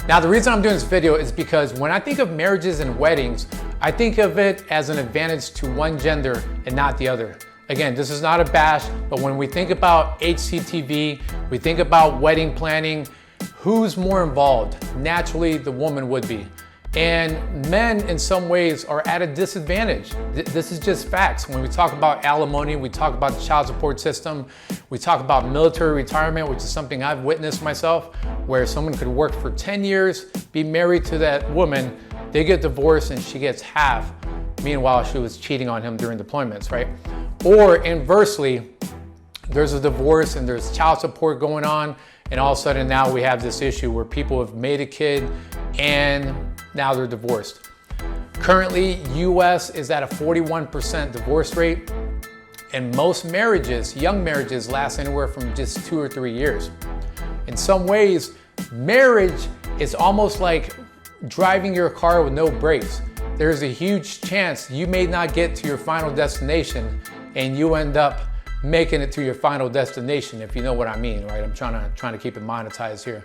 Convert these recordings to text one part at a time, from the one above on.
Now, the reason I'm doing this video is because when I think of marriages and weddings, I think of it as an advantage to one gender and not the other. Again, this is not a bash, but when we think about HCTV, we think about wedding planning, who's more involved? Naturally, the woman would be. And men, in some ways, are at a disadvantage. This is just facts. When we talk about alimony, we talk about the child support system, we talk about military retirement, which is something I've witnessed myself, where someone could work for 10 years, be married to that woman, they get divorced and she gets half. Meanwhile, she was cheating on him during deployments, right? Or inversely, there's a divorce and there's child support going on, and all of a sudden now we have this issue where people have made a kid and now they're divorced. Currently, US is at a 41% divorce rate, and most marriages, young marriages, last anywhere from just 2 or 3 years. In some ways, marriage is almost like driving your car with no brakes. There's a huge chance you may not get to your final destination and you end up making it to your final destination, if you know what I mean, right? I'm trying to keep it monetized here.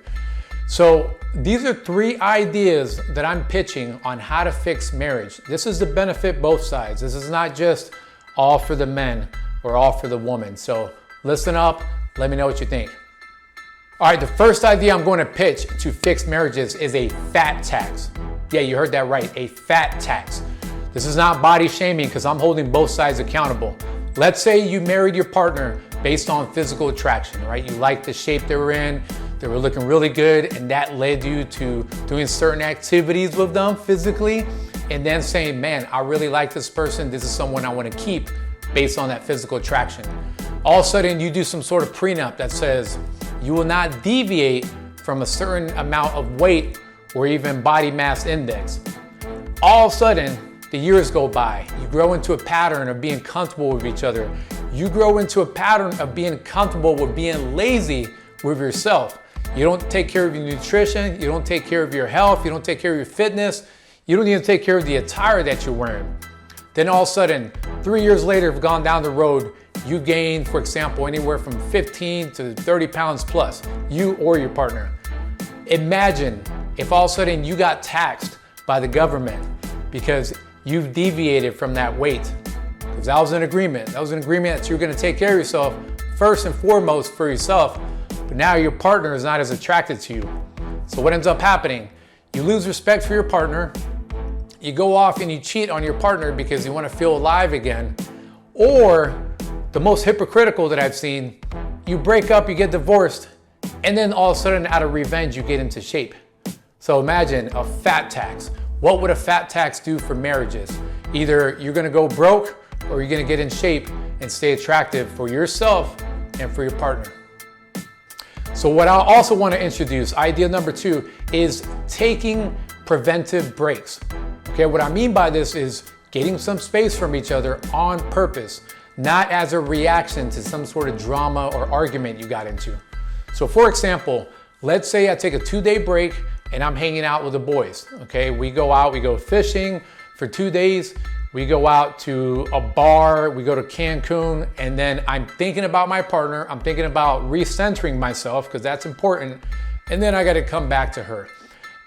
So these are 3 ideas that I'm pitching on how to fix marriage. This is to benefit both sides. This is not just all for the men or all for the woman. So listen up, let me know what you think. All right, the first idea I'm going to pitch to fix marriages is a fat tax. Yeah, you heard that right, a fat tax. This is not body shaming because I'm holding both sides accountable. Let's say you married your partner based on physical attraction, right? You liked the shape they were in, they were looking really good, and that led you to doing certain activities with them physically, and then saying, man, I really like this person, this is someone I want to keep based on that physical attraction. All of a sudden, you do some sort of prenup that says you will not deviate from a certain amount of weight or even body mass index. All of a sudden, the years go by. You grow into a pattern of being comfortable with each other. You grow into a pattern of being comfortable with being lazy with yourself. You don't take care of your nutrition, you don't take care of your health, you don't take care of your fitness, you don't even take care of the attire that you're wearing. Then all of a sudden, 3 years later, you've gone down the road, you gain, for example, anywhere from 15 to 30 pounds plus, you or your partner. Imagine if all of a sudden you got taxed by the government because you've deviated from that weight. Because that was an agreement. That was an agreement that you're gonna take care of yourself first and foremost for yourself, but now your partner is not as attracted to you. So what ends up happening? You lose respect for your partner, you go off and you cheat on your partner because you wanna feel alive again, or the most hypocritical that I've seen, you break up, you get divorced, and then all of a sudden out of revenge, you get into shape. So imagine a fat tax. What would a fat tax do for marriages? Either you're gonna go broke or you're gonna get in shape and stay attractive for yourself and for your partner. So what I also wanna introduce, idea number 2, is taking preventive breaks. Okay, what I mean by this is getting some space from each other on purpose, not as a reaction to some sort of drama or argument you got into. So for example, let's say I take a 2-day break and I'm hanging out with the boys, okay? We go out, we go fishing for 2 days, we go out to a bar, we go to Cancun, and then I'm thinking about my partner, I'm thinking about recentering myself, because that's important, and then I gotta come back to her.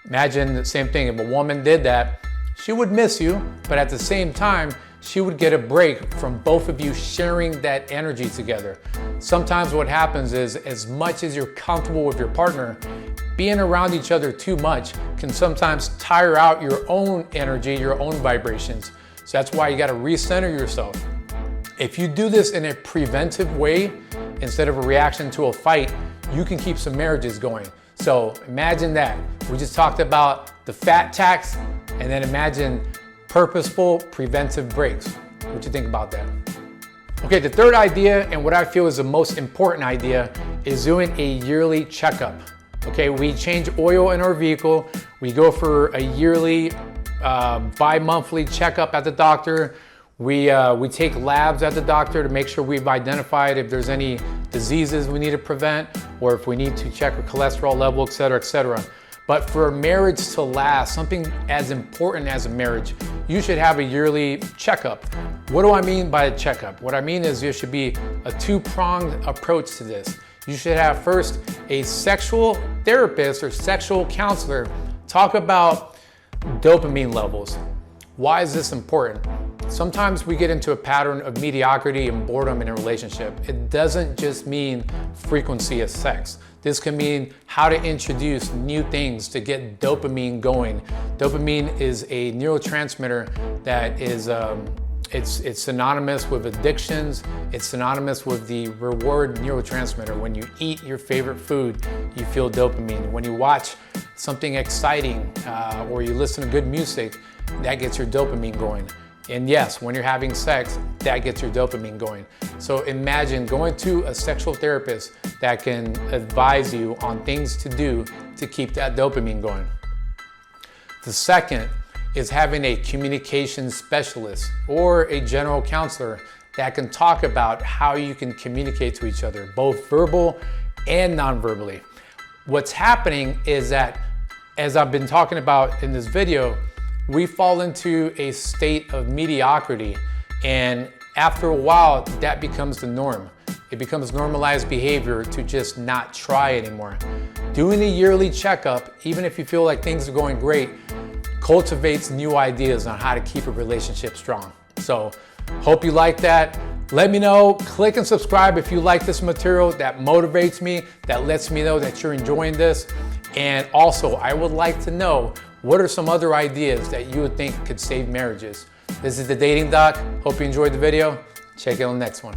Imagine the same thing, if a woman did that, she would miss you, but at the same time, she would get a break from both of you sharing that energy together. Sometimes what happens is, as much as you're comfortable with your partner, being around each other too much can sometimes tire out your own energy, your own vibrations. So that's why you gotta recenter yourself. If you do this in a preventive way, instead of a reaction to a fight, you can keep some marriages going. So imagine that. We just talked about the fat tax, and then imagine purposeful preventive breaks. What you think about that? Okay, the third idea, and what I feel is the most important idea, is doing a yearly checkup. Okay, we change oil in our vehicle. We go for a yearly, bi-monthly checkup at the doctor. We take labs at the doctor to make sure we've identified if there's any diseases we need to prevent, or if we need to check our cholesterol level, et cetera, et cetera. But for a marriage to last, something as important as a marriage, you should have a yearly checkup. What do I mean by a checkup? What I mean is there should be a 2-pronged approach to this. You should have first a sexual therapist or sexual counselor talk about dopamine levels. Why is this important? Sometimes we get into a pattern of mediocrity and boredom in a relationship. It doesn't just mean frequency of sex. This can mean how to introduce new things to get dopamine going. Dopamine is a neurotransmitter that is it's synonymous with addictions. It's synonymous with the reward neurotransmitter. When you eat your favorite food, you feel dopamine. When you watch something exciting or you listen to good music, that gets your dopamine going. And yes, when you're having sex, that gets your dopamine going. So imagine going to a sexual therapist that can advise you on things to do to keep that dopamine going. The second is having a communication specialist or a general counselor that can talk about how you can communicate to each other, both verbal and non-verbally. What's happening is that, as I've been talking about in this video, we fall into a state of mediocrity, and after a while, that becomes the norm. It becomes normalized behavior to just not try anymore. Doing a yearly checkup, even if you feel like things are going great, cultivates new ideas on how to keep a relationship strong. So, hope you like that. Let me know, click and subscribe if you like this material. That motivates me, that lets me know that you're enjoying this. And also, I would like to know, what are some other ideas that you would think could save marriages? This is The Dating Doc. Hope you enjoyed the video. Check it on the next one.